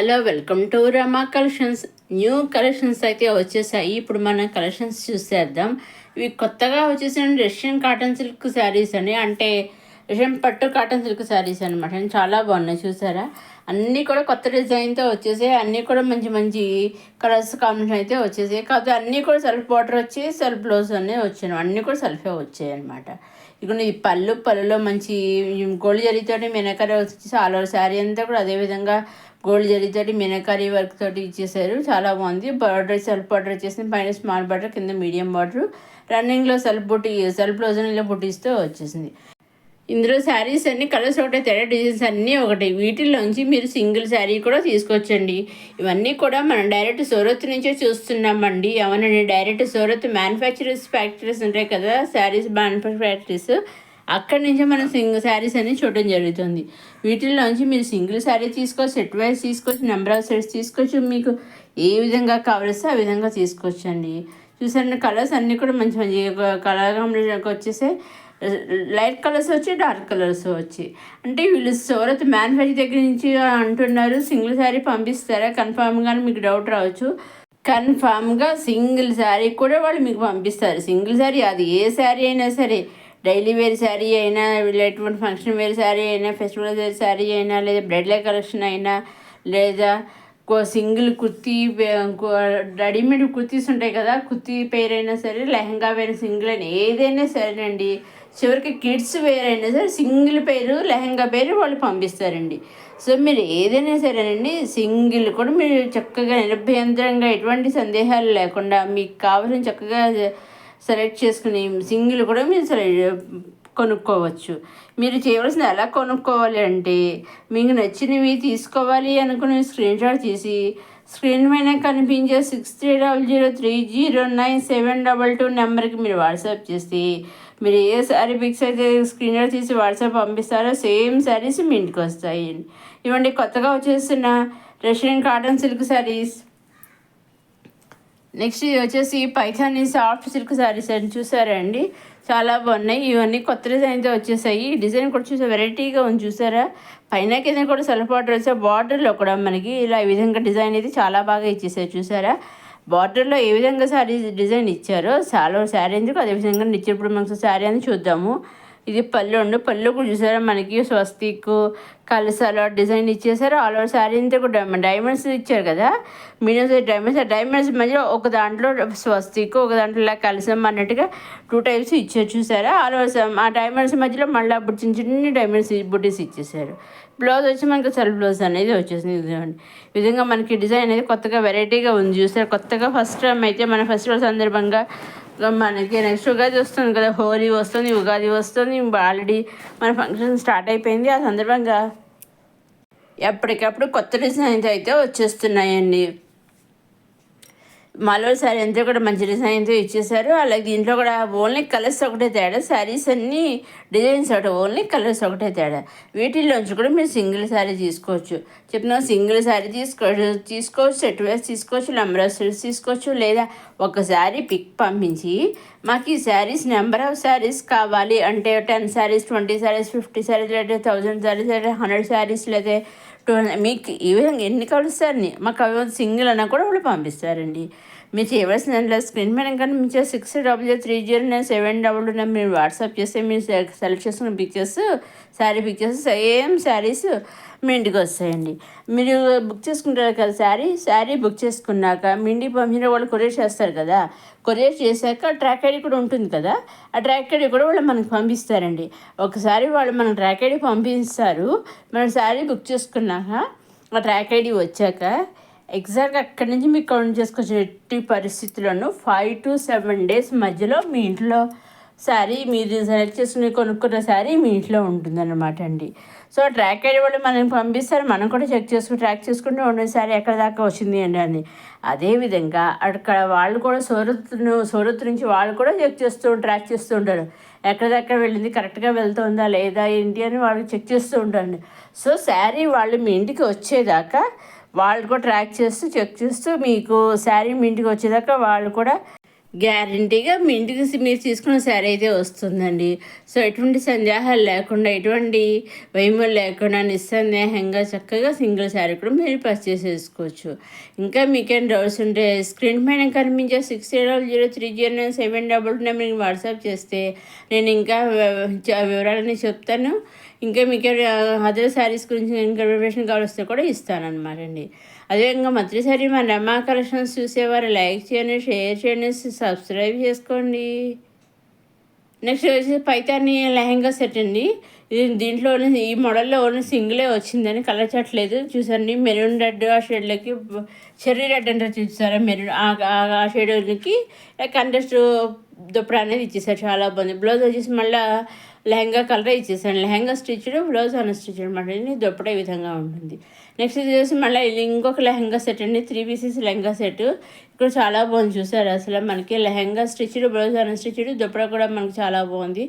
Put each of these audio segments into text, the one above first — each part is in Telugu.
Hello, welcome to Rama collections. New collections అయితే వచ్చేసాయి. ఇప్పుడు మనం కలెక్షన్స్ చూసేద్దాం. ఇవి కొత్తగా వచ్చేసిన రష్యన్ కాటన్ సిల్క్ శారీస్ అని, అంటే రష్యన్ పట్టు కాటన్ సిల్క్ శారీస్ అనమాట. చాలా బాగున్నాయి, చూసారా? అన్నీ కూడా కొత్త డిజైన్తో వచ్చేసాయి. అన్నీ కూడా మంచి మంచి కలర్స్ కాంబినేషన్ అయితే వచ్చేసాయి. కాకపోతే అన్నీ కూడా సెల్ఫ్ బార్డర్ వచ్చి సెల్ఫ్ బ్లౌజ్ అన్నీ వచ్చాయి. అన్నీ కూడా సెల్ఫే వచ్చాయి అనమాట. ఇక ఈ పళ్ళులో మంచి గోల్డ్ జరీతోటి మినకరీ వచ్చేసి ఆల్ ఓవర్ శారీ అంతా కూడా అదేవిధంగా గోల్డ్ జరీతోటి మినకరీ వర్క్ తోటి ఇచ్చేసారు. చాలా బాగుంది. బార్డర్ సెల్ఫ్ బార్డర్ వచ్చేసింది. పైన స్మాల్ బార్డర్, కింద మీడియం బార్డర్, రన్నింగ్లో సెల్ఫ్ బ్లౌజ్ ఇలా బుటీస్తో వచ్చేసింది. ఇందులో శారీస్ అన్ని కలర్స్ ఒకటే తేడా, డిజైన్స్ అన్నీ ఒకటి. వీటిల్లోంచి మీరు సింగిల్ శారీ కూడా తీసుకొచ్చండి. ఇవన్నీ కూడా మనం డైరెక్ట్ సూరత్ నుంచే చూస్తున్నామండి. అవునండి, డైరెక్ట్ సూరత్ ఫ్యాక్టరీస్ ఉంటాయి కదా, శారీస్ ఫ్యాక్టరీస్, అక్కడి నుంచే మనం శారీస్ అన్ని చూడడం జరుగుతుంది. వీటిల్లోంచి మీరు సింగిల్ శారీ తీసుకోవచ్చు, సెట్ వైజ్ తీసుకోవచ్చు, నెంబర్ ఆఫ్ సెట్స్ తీసుకోవచ్చు. మీకు ఏ విధంగా కావలిస్తే ఆ విధంగా తీసుకోవచ్చండి. చూసారండి, కలర్స్ అన్నీ కూడా మంచి మంచి కలర్ కాంబినేషన్కి వచ్చేసి లైట్ కలర్స్ వచ్చి, డార్క్ కలర్స్ వచ్చి. అంటే వీళ్ళు సూరత్ మ్యానుఫ్యాక్చర్ దగ్గర నుంచి అంటున్నారు. సింగిల్ శారీ పంపిస్తారా? కన్ఫామ్గా మీకు డౌట్ రావచ్చు. కన్ఫామ్గా సింగిల్ శారీ కూడా వాళ్ళు మీకు పంపిస్తారు. సింగిల్ శారీ, అది ఏ శారీ అయినా సరే, డైలీ వేర్ శారీ అయినా, ఎటువంటి ఫంక్షన్ వేర్ శారీ అయినా, ఫెస్టివల్ వేర్ శారీ అయినా, లేదా బ్రైడల్ కలెక్షన్ అయినా, లేదా సింగిల్ కుర్తీ, రెడీమేడ్ కుర్తీస్ ఉంటాయి కదా, కుర్తీ పేరు అయినా సరే, లెహంగా వేర్ సింగిల్ అయినా, ఏదైనా సరేనండి. చివరికి కిడ్స్ వేర్ అయినా సరే సింగిల్ పేరు, లెహంగా పేరు వాళ్ళు పంపిస్తారండి. సో మీరు ఏదైనా సరేనండి, సింగిల్ కూడా మీరు చక్కగా నిర్భయంతరంగా ఎటువంటి సందేహాలు లేకుండా మీకు కావాల్సిన చక్కగా సెలెక్ట్ చేసుకుని సింగిల్ కూడా మీరు కొనుక్కోవచ్చు. మీరు చేయవలసింది ఎలా కొనుక్కోవాలి అంటే, మీకు నచ్చినవి తీసుకోవాలి అనుకుని స్క్రీన్ షాట్ తీసి స్క్రీన్ పైన కనిపించే 6300309722 నెంబర్కి మీరు వాట్సాప్ చేసి, మీరు ఏ శారీ పిక్స్ అయితే స్క్రీన్ షాట్ తీసి వాట్సాప్ పంపిస్తారో సేమ్ శారీస్ మీ ఇంటికి వస్తాయి. ఇవ్వండి, కొత్తగా వచ్చేస్తున్న Russian cotton silk saris. Next ఇది వచ్చేసి పైథానీ సాఫ్ట్ సిల్క్ శారీస్ అని, చూసారా అండి? చాలా బాగున్నాయి. ఇవన్నీ కొత్త డిజైన్తో వచ్చేసాయి. ఈ డిజైన్ కూడా చూసా వెరైటీగా ఉంది, చూసారా? పైన కింద కూడా సెల్ఫ్ బార్డర్ వచ్చే, బార్డర్లో కూడా మనకి ఇలా ఈ విధంగా డిజైన్ అయితే చాలా బాగా ఇచ్చేసారు, చూసారా? బార్డర్లో ఏ విధంగా శారీ డిజైన్ ఇచ్చారో చాలా శారీ ఎందుకు అదేవిధంగా ఇచ్చినప్పుడు మనకు శారీ అని చూద్దాము. ఇది పళ్ళు కూడా చూసారా, మనకి స్వస్తిక్ కలసాలు డిజైన్ ఇచ్చేసారు. ఆల్ ఓవర్ శారీ అంతా కూడా డైమండ్స్ ఇచ్చారు కదా, మీడియం సైజ్ డైమండ్స్ మధ్యలో ఒక దాంట్లో స్వస్తిక్, ఒక దాంట్లో ఇలా కలసం అన్నట్టుగా 2 టైప్స్ ఇచ్చారు, చూసారా? ఆల్ ఓవర్ ఆ డైమండ్స్ మధ్యలో మళ్ళీ అప్పుడు చిన్న చిన్న డైమండ్స్ బుటీస్ ఇచ్చేసారు. బ్లౌజ్ వచ్చి మనకి సెల్ఫ్ బ్లౌజ్ అనేది వచ్చేసింది. ఈ విధంగా మనకి డిజైన్ అనేది కొత్తగా వెరైటీగా ఉంది, చూసారు? కొత్తగా ఫస్ట్ టైం అయితే మన ఫెస్టివల్ సందర్భంగా మనకి నెక్స్ట్ ఉగాది వస్తుంది కదా, హోలీ వస్తుంది, ఉగాది వస్తుంది, ఆల్రెడీ మన ఫంక్షన్ స్టార్ట్ అయిపోయింది. ఆ సందర్భంగా ఎప్పటికప్పుడు కొత్త డిజైన్స్ అయితే వచ్చేస్తున్నాయండి. మల్వర్ శారీ అంతా కూడా మంచి డిజైన్తో ఇచ్చేసారు. అలాగే దీంట్లో కూడా ఓన్లీ కలర్స్ ఒకటే తేడా, శారీస్ అన్నీ డిజైన్స్ ఒకటే, ఓన్లీ కలర్స్ ఒకటే తేడా. వీటిల్లోంచి కూడా మీరు సింగిల్ శారీ తీసుకోవచ్చు. చెప్పిన సింగిల్ శారీ తీసుకోవచ్చు, సెట్ వైస్ తీసుకోవచ్చు, నెంబర్ ఆఫ్ సెట్స్ తీసుకోవచ్చు, లేదా ఒక శారీ పిక్ పంపించి మాకు ఈ శారీస్ నెంబర్ ఆఫ్ శారీస్ కావాలి అంటే 10 శారీస్, 20 శారీస్, 50 శారీస్, లేదా 1000 శారీస్, లేదా 100 శారీస్, లేదా మీకు ఈ విధంగా ఎన్ని కలుస్తారని మాకు అవి సింగిల్ అన్నా కూడా వాళ్ళు పంపిస్తారండి. మీరు చేయవలసిన దాంట్లో స్క్రీన్ మీద కనిపించే 6000309722 మీరు వాట్సాప్ చేస్తే మీరు సెలెక్ట్ చేసుకున్న pictures, sari pictures, same saris మీ ఇంటికి వస్తాయండి. మీరు బుక్ చేసుకుంటారు కదా శారీ బుక్ చేసుకున్నాక మీ ఇంటికి పంపిన వాళ్ళు కొరియర్ చేస్తారు కదా, కొరియర్ చేశాక ట్రాక్ ఐడి కూడా ఉంటుంది కదా, ఆ ట్రాక్ ఐడి కూడా వాళ్ళు మనకు పంపిస్తారండి. ఒకసారి వాళ్ళు మన ట్రాక్ ఐడి పంపిస్తారు. మన శారీ బుక్ చేసుకున్నాక ఆ ట్రాక్ ఐడి వచ్చాక ఎగ్జాక్ట్గా అక్కడి నుంచి మీకు కౌంట్ చేసుకోవచ్చు. ఎట్టి పరిస్థితుల్లోనూ 5 to 7 days మధ్యలో మీ ఇంట్లో శారీ, మీరు సెలెక్ట్ చేసుకుని కొనుక్కున్న శారీ మీ ఇంట్లో ఉంటుందన్నమాట అండి. సో ట్రాక్ ఐడి వాళ్ళు మనకి పంపిస్తారు, మనం కూడా ట్రాక్ చేసుకుంటూ ఉండే శారీ ఎక్కడ దాకా వచ్చింది అండి అని. అదేవిధంగా అక్కడ వాళ్ళు కూడా సూరత్ నుంచి వాళ్ళు కూడా ట్రాక్ చేస్తూ ఉంటారు, ఎక్కడ దాకా వెళ్ళింది, కరెక్ట్గా వెళ్తుందా లేదా ఏంటి అని వాళ్ళు చెక్ చేస్తూ ఉంటారండి. సో శారీ వాళ్ళు మీ ఇంటికి వచ్చేదాకా వాళ్ళు కూడా ట్రాక్ చేస్తూ చెక్ చేస్తూ మీకు శారీ మీ ఇంటికి వచ్చేదాకా వాళ్ళు కూడా గ్యారంటీగా మీ ఇంటికి మీరు తీసుకున్న శారీ అయితే వస్తుందండి. సో ఎటువంటి సందేహాలు లేకుండా, ఎటువంటి భయములు లేకుండా నిస్సందేహంగా చక్కగా సింగిల్ శారీ కూడా మీరు పర్చేస్ చేసుకోవచ్చు. ఇంకా మీకేం డౌట్స్ ఉంటే స్క్రీన్ పైన కనిపించే 680309 నెంబర్కి వాట్సాప్ చేస్తే నేను ఇంకా వివరాలన్నీ చెప్తాను. ఇంకా మీకు అదర్ శారీస్ గురించి ఇన్ఫర్మేషన్ కావాల్సి కూడా ఇస్తానన్నమాట అండి. అదేవిధంగా మొదటిసారి మన రమా కలెక్షన్స్ చూసేవారు లైక్ చేయండి, షేర్ చేయండి, సబ్స్క్రైబ్ చేసుకోండి. నెక్స్ట్ వచ్చి పైతాని లెహంగా సెట్ అండి. దీంట్లో ఈ మోడల్లో ఓన్లీ సింగిలే వచ్చిందని కలర్ చట్లేదు చూసండి. మెరూన్ రెడ్ ఆ షేడ్లకి చెర్రీ రెడ్ అంటే చూసారా, మెరూన్ ఆ షేడ్లకి కంటెస్ట్ దుప్పడ అనేది ఇచ్చేసారు. చాలా బాగుంది. బ్లౌజ్ వచ్చేసి మళ్ళీ లెహంగా కలర్ ఇచ్చేసాను. లెహంగా స్టిచ్డ్, బ్లౌజ్ అన్స్టిచ్డ్ అనమాట. దుప్పడ ఈ విధంగా ఉంటుంది. నెక్స్ట్ వచ్చేసి మళ్ళీ ఇంకొక లెహంగా సెట్ అండి. 3 పీసెస్ లెహంగా సెట్. ఇక్కడ చాలా బాగుంది చూసారు. అసలు మనకి lehenga stitched, blouse unstitched, dupatta కూడా మనకి చాలా బాగుంది.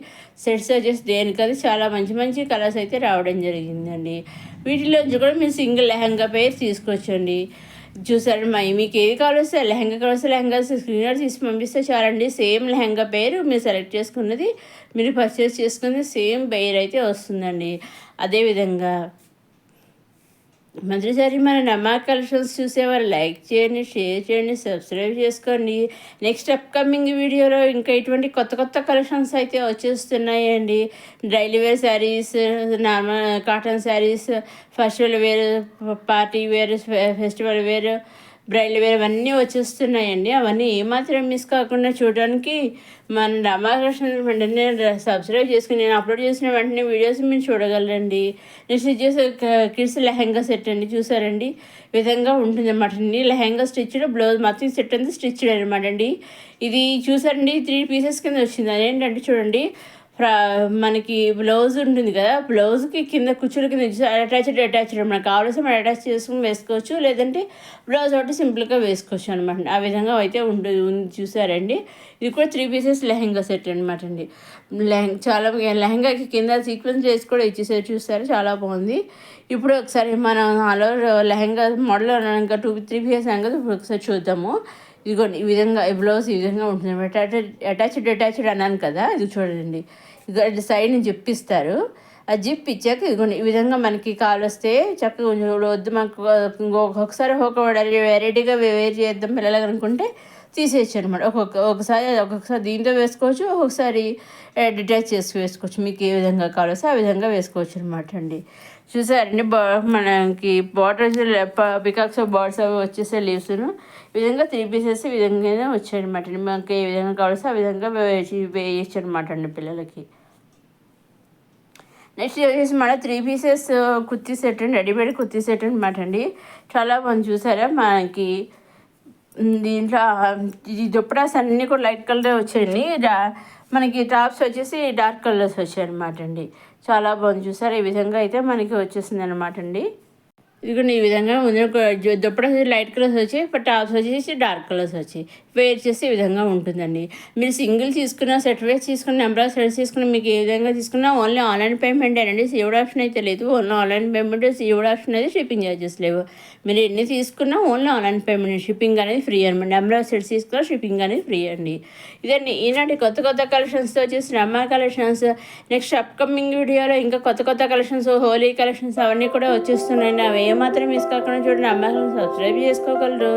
సెట్స్ వచ్చేసి దేనికది చాలా మంచి మంచి కలర్స్ అయితే రావడం జరిగిందండి. వీటిలోంచి కూడా మీరు సింగిల్ లెహంగా పేరు తీసుకోవచ్చండి. చూసారు మీకు ఏది కావాల్సి లెహంగా కావాల్సి లెహంగా స్క్రీన్ తీసి పంపిస్తే చాలండి. సేమ్ లెహంగా పేరు మీరు సెలెక్ట్ చేసుకున్నది, మీరు పర్చేస్ చేసుకున్నది సేమ్ పేరు అయితే వస్తుందండి. అదేవిధంగా మొదటిసారి మన నమ్మా కలెక్షన్స్ చూసేవారు లైక్ చేయండి, షేర్ చేయండి, సబ్స్క్రైబ్ చేసుకోండి. నెక్స్ట్ అప్కమింగ్ వీడియోలో ఇంకా ఇటువంటి కొత్త కొత్త కలెక్షన్స్ అయితే వచ్చేస్తున్నాయండి. Daily wear saris, normal cotton saris, festival wear, party wear, festival wear, bridal wear అవన్నీ వచ్చేస్తున్నాయండి. అవన్నీ ఏమాత్రం మిస్ కాకుండా చూడడానికి మన రామకృష్ణ వెంటనే సబ్స్క్రైబ్ చేసుకుని నేను అప్లోడ్ చేసిన వెంటనే వీడియోస్ మీరు చూడగలరండి. నెక్స్ట్ వచ్చేసి కిడ్స్ లెహంగా సెట్ అండి. చూసారండి విధంగా ఉంటుంది అన్నమాట అండి. లెహంగా స్టిచ్డ్, బ్లౌజ్ మొత్తం సెట్ అంతా స్టిచ్డ్ అనమాట అండి. ఇది చూసారండి 3 పీసెస్ కింద వచ్చింది. అదేంటంటే చూడండి, మనకి బ్లౌజ్ ఉంటుంది కదా, బ్లౌజ్కి కింద కుచ్చుల కింద అటాచ్డ్ మనకు కావాల్సి మనం అటాచ్ చేసుకుని వేసుకోవచ్చు, లేదంటే బ్లౌజ్ ఒకటి సింపుల్గా వేసుకోవచ్చు అనమాట. ఆ విధంగా అయితే ఉంటుంది. చూసారండి, ఇది కూడా 3 పీసెస్ లెహంగా సెట్ అనమాట అండి. చాలా లెహంగాకి కింద సీక్వెన్స్ వేసి కూడా ఇచ్చేసారు. చూసారు చాలా బాగుంది. ఇప్పుడు ఒకసారి మనం ఆల్ ఓవర్ లెహంగా మోడల్ ఇంకా 2-3 పీసెస్ లెహంగా ఇప్పుడు ఒకసారి చూద్దాము. ఇదిగోండి ఈ విధంగా బ్లౌజ్ ఈ విధంగా ఉంటుంది అనమాట. అటాచ్డ్ అన్నాను కదా, ఇది చూడండి. ఇది సైడ్ నుంచి జిప్ ఇస్తారు. ఆ జిప్ ఇచ్చాక ఇదిగోండి ఈ విధంగా మనకి కావలిస్తే చక్కగా కొంచెం వద్దు మాకు ఒక్కొక్కసారి ఒక వెరైటీగా వేరు చేద్దాం పిల్లలు అనుకుంటే తీసేయచ్చు అనమాట. ఒక్కొక్కసారి దీంతో వేసుకోవచ్చు, ఒక్కొక్కసారి డిటాచ్ చేసి వేసుకోవచ్చు. మీకు ఏ విధంగా కావాల్సి ఆ విధంగా వేసుకోవచ్చు అనమాట అండి. చూసారండి, మనకి బార్డర్స్ పికాక్స్ బార్డర్స్ అవి వచ్చేసే లీవ్స్ను ఈ విధంగా 3 పీసెస్ ఈ విధంగానే వచ్చాయన్నమాట అండి. మనకి ఏ విధంగా కావాల్సి ఆ విధంగా వేయచ్చు అనమాట అండి పిల్లలకి. నెక్స్ట్ వచ్చేసి మళ్ళీ 3 పీసెస్ కుర్తీ సెట్ అండి, రెడీమేడ్ కుర్తీ సెట్ అనమాట అండి. చాలా బాగుంది. చూసారా మనకి దీంట్లో ఈ దుప్పటాస్ అన్నీ కూడా లైట్ కలర్ వచ్చాయండి. మనకి టాప్స్ వచ్చేసి డార్క్ కలర్స్ వచ్చాయి అనమాట అండి. చాలా బాగుంది. చూసారా ఈ విధంగా అయితే మనకి వచ్చేసింది అనమాట అండి. ఇదిగోండి ఈ విధంగా దుప్పట లైట్ కలర్స్ వచ్చాయి, టాప్స్ వచ్చేసి డార్క్ కలర్స్ వచ్చాయి. వేర్ చేసి ఈ విధంగా ఉంటుందండి. మీరు సింగిల్ తీసుకున్న, సెట్ వేస్ తీసుకున్న, నెంబర్ ఆఫ్ సెట్స్ తీసుకున్న, మీకు ఏ విధంగా తీసుకున్నా ఓన్లీ ఆన్లైన్ పేమెంట్ అండి. సీవుడ్ ఆప్షన్ అయితే లేదు. Only online payment, Seawood option అయితే షిప్పింగ్ ఛార్జెస్ లేవు. మీరు ఎన్ని తీసుకున్నా ఓన్లీ ఆన్లైన్ పేమెంట్, షిప్పింగ్ అనేది ఫ్రీ అనమాట. నెంబర్ ఆఫ్ సెట్స్ తీసుకున్నా షిప్పింగ్ అనేది ఫ్రీ అండి. ఇదండి ఈనాటి కొత్త కొత్త కలెక్షన్స్తో వచ్చేసి రమ్మా కలెక్షన్స్. నెక్స్ట్ అప్కమింగ్ వీడియోలో ఇంకా కొత్త కొత్త కలెక్షన్స్, హోలీ కలెక్షన్స్ అవన్నీ కూడా వచ్చేస్తున్నాయండి. అవి ఏమాత్రం మిస్ కాకుండా చూడండి. అమ్మాయిలను సబ్స్క్రైబ్ చేసుకోగలరు.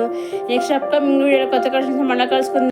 నెక్స్ట్ అప్కమింగ్ వీడియోలో కొత్త కలెక్షన్స్ మళ్ళీ కలుసుకుందాం.